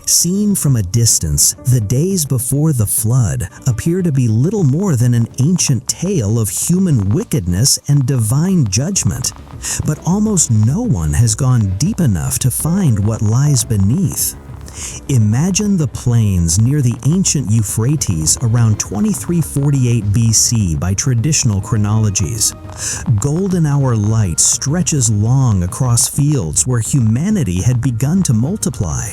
Seen from a distance, the days before the flood appear to be little more than an ancient tale of human wickedness and divine judgment. But almost no one has gone deep enough to find what lies beneath. Imagine the plains near the ancient Euphrates around 2348 BC by traditional chronologies. Golden hour light stretches long across fields where humanity had begun to multiply.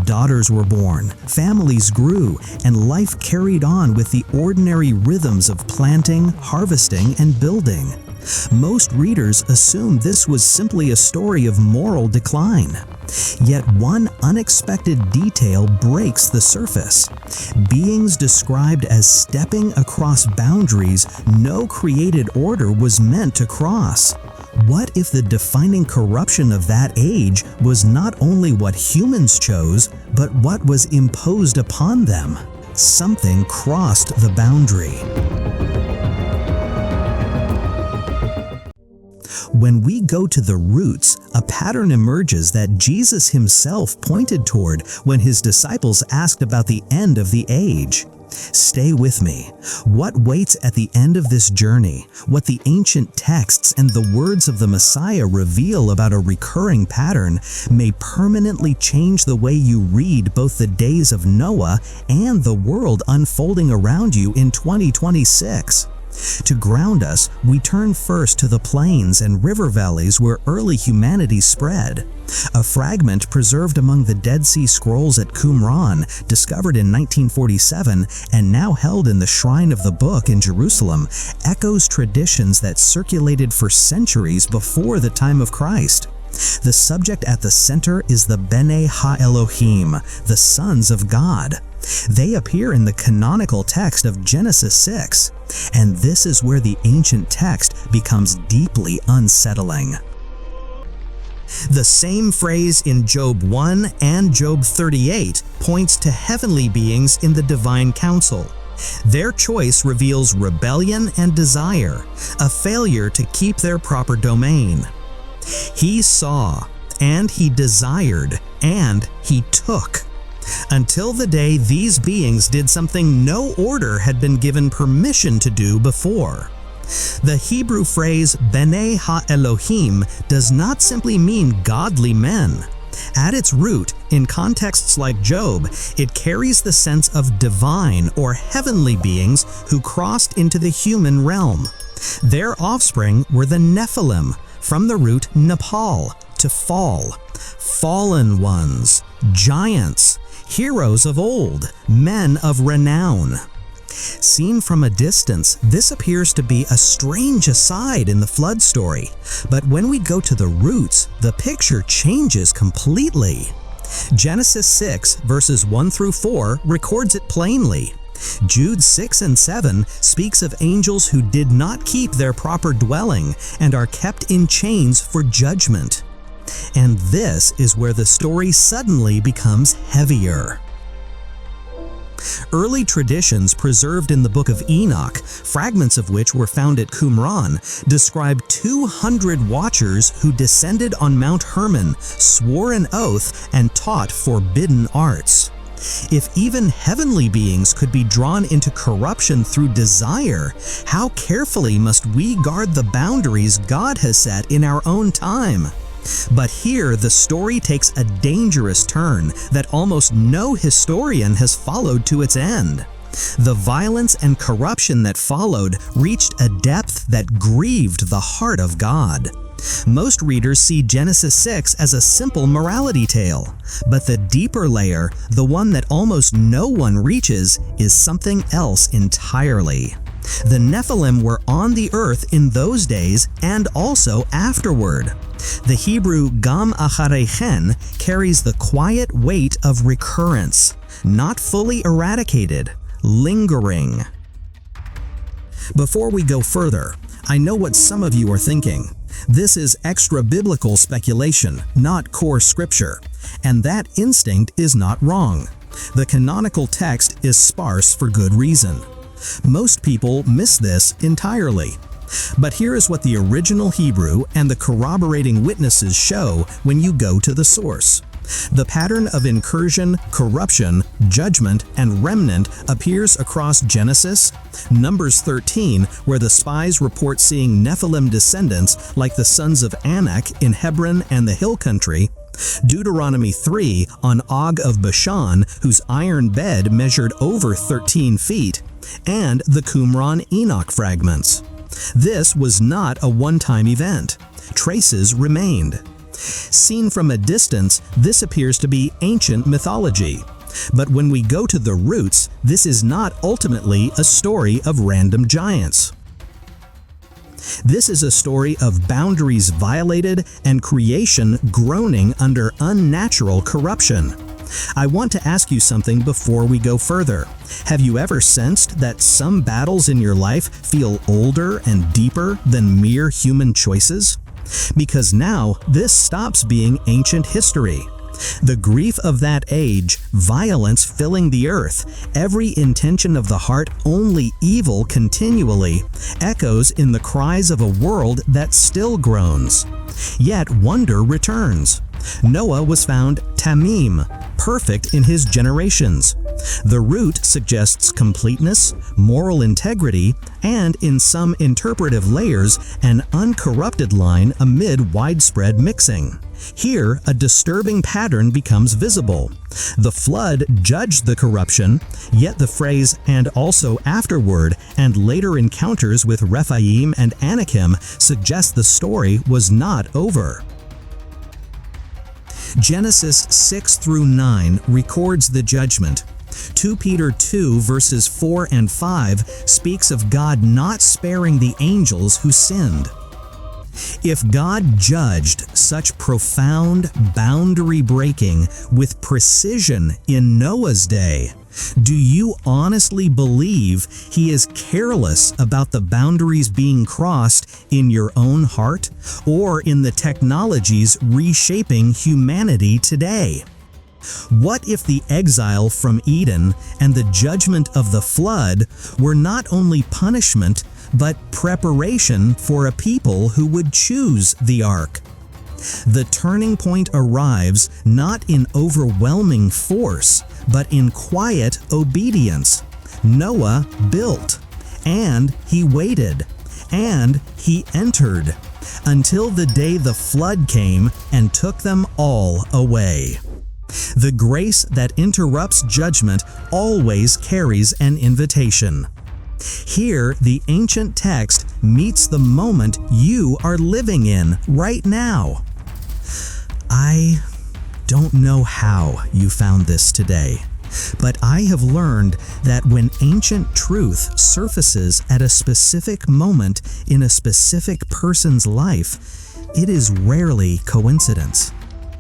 Daughters were born, families grew, and life carried on with the ordinary rhythms of planting, harvesting, and building. Most readers assume this was simply a story of moral decline. Yet one unexpected detail breaks the surface. Beings described as stepping across boundaries no created order was meant to cross. What if the defining corruption of that age was not only what humans chose, but what was imposed upon them? Something crossed the boundary. When we go to the roots, a pattern emerges that Jesus himself pointed toward when his disciples asked about the end of the age. Stay with me. What waits at the end of this journey, what the ancient texts and the words of the Messiah reveal about a recurring pattern, may permanently change the way you read both the days of Noah and the world unfolding around you in 2026. To ground us, we turn first to the plains and river valleys where early humanity spread. A fragment preserved among the Dead Sea Scrolls at Qumran, discovered in 1947 and now held in the Shrine of the Book in Jerusalem, echoes traditions that circulated for centuries before the time of Christ. The subject at the center is the B'nai Ha-Elohim, the sons of God. They appear in the canonical text of Genesis 6, and this is where the ancient text becomes deeply unsettling. The same phrase in Job 1 and Job 38 points to heavenly beings in the divine council. Their choice reveals rebellion and desire, a failure to keep their proper domain. He saw, and he desired, and he took. Until the day these beings did something no order had been given permission to do before. The Hebrew phrase B'nai Ha-Elohim does not simply mean godly men. At its root, in contexts like Job, it carries the sense of divine or heavenly beings who crossed into the human realm. Their offspring were the Nephilim, from the root Nepal, to fall. Fallen ones, giants, heroes of old, men of renown. Seen from a distance, this appears to be a strange aside in the flood story, but when we go to the roots, the picture changes completely. Genesis 6 verses 1 through 4 records it plainly. Jude 6 and 7 speaks of angels who did not keep their proper dwelling and are kept in chains for judgment. And this is where the story suddenly becomes heavier. Early traditions preserved in the Book of Enoch, fragments of which were found at Qumran, describe 200 watchers who descended on Mount Hermon, swore an oath, and taught forbidden arts. If even heavenly beings could be drawn into corruption through desire, how carefully must we guard the boundaries God has set in our own time? But here, the story takes a dangerous turn that almost no historian has followed to its end. The violence and corruption that followed reached a depth that grieved the heart of God. Most readers see Genesis 6 as a simple morality tale, but the deeper layer, the one that almost no one reaches, is something else entirely. The Nephilim were on the earth in those days and also afterward. The Hebrew gam acharechen carries the quiet weight of recurrence, not fully eradicated, lingering. Before we go further, I know what some of you are thinking. This is extra-biblical speculation, not core scripture, and that instinct is not wrong. The canonical text is sparse for good reason. Most people miss this entirely. But here is what the original Hebrew and the corroborating witnesses show when you go to the source. The pattern of incursion, corruption, judgment, and remnant appears across Genesis, Numbers 13, where the spies report seeing Nephilim descendants like the sons of Anak in Hebron and the hill country, Deuteronomy 3 on Og of Bashan, whose iron bed measured over 13 feet, and the Qumran Enoch fragments. This was not a one-time event. Traces remained. Seen from a distance, this appears to be ancient mythology. But when we go to the roots, this is not ultimately a story of random giants. This is a story of boundaries violated and creation groaning under unnatural corruption. I want to ask you something before we go further. Have you ever sensed that some battles in your life feel older and deeper than mere human choices? Because now, this stops being ancient history. The grief of that age, violence filling the earth, every intention of the heart only evil continually, echoes in the cries of a world that still groans. Yet wonder returns. Noah was found tamim, perfect in his generations. The root suggests completeness, moral integrity, and in some interpretive layers, an uncorrupted line amid widespread mixing. Here, a disturbing pattern becomes visible. The flood judged the corruption, yet the phrase "and also afterward" and later encounters with Rephaim and Anakim suggest the story was not over. Genesis 6 through 9 records the judgment. 2 Peter 2 verses 4 and 5 speaks of God not sparing the angels who sinned. If God judged such profound boundary breaking with precision in Noah's day, do you honestly believe He is careless about the boundaries being crossed in your own heart or in the technologies reshaping humanity today? What if the exile from Eden and the judgment of the flood were not only punishment, but preparation for a people who would choose the ark? The turning point arrives not in overwhelming force, but in quiet obedience. Noah built, and he waited, and he entered, until the day the flood came and took them all away. The grace that interrupts judgment always carries an invitation. Here, the ancient text meets the moment you are living in right now. I don't know how you found this today, but I have learned that when ancient truth surfaces at a specific moment in a specific person's life, it is rarely coincidence.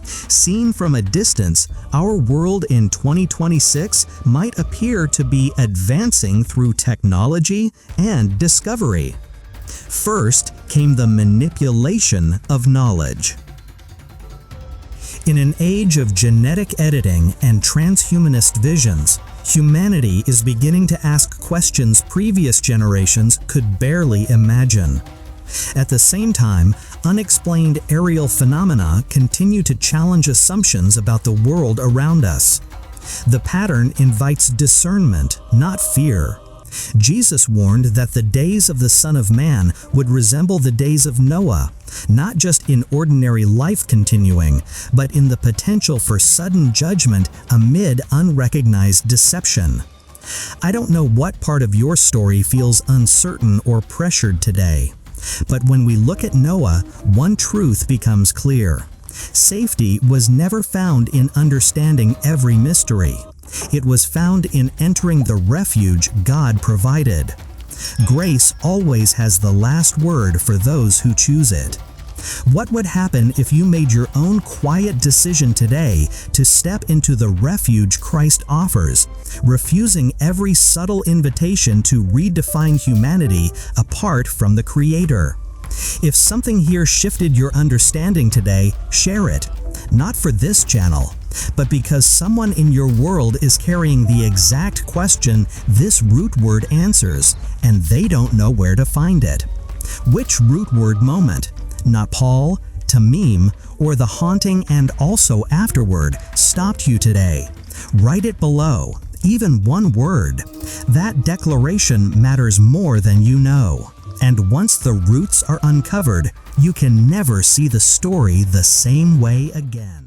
Seen from a distance, our world in 2026 might appear to be advancing through technology and discovery. First came the manipulation of knowledge. In an age of genetic editing and transhumanist visions, humanity is beginning to ask questions previous generations could barely imagine. At the same time, unexplained aerial phenomena continue to challenge assumptions about the world around us. The pattern invites discernment, not fear. Jesus warned that the days of the Son of Man would resemble the days of Noah, not just in ordinary life continuing, but in the potential for sudden judgment amid unrecognized deception. I don't know what part of your story feels uncertain or pressured today. But when we look at Noah, one truth becomes clear. Safety was never found in understanding every mystery. It was found in entering the refuge God provided. Grace always has the last word for those who choose it. What would happen if you made your own quiet decision today to step into the refuge Christ offers, refusing every subtle invitation to redefine humanity apart from the Creator? If something here shifted your understanding today, share it. Not for this channel, but because someone in your world is carrying the exact question this root word answers, and they don't know where to find it. Which root word moment? Not Paul, to meme, or the haunting and also afterward stopped you today? Write it below, even one word. That declaration matters more than you know. And once the roots are uncovered, you can never see the story the same way again.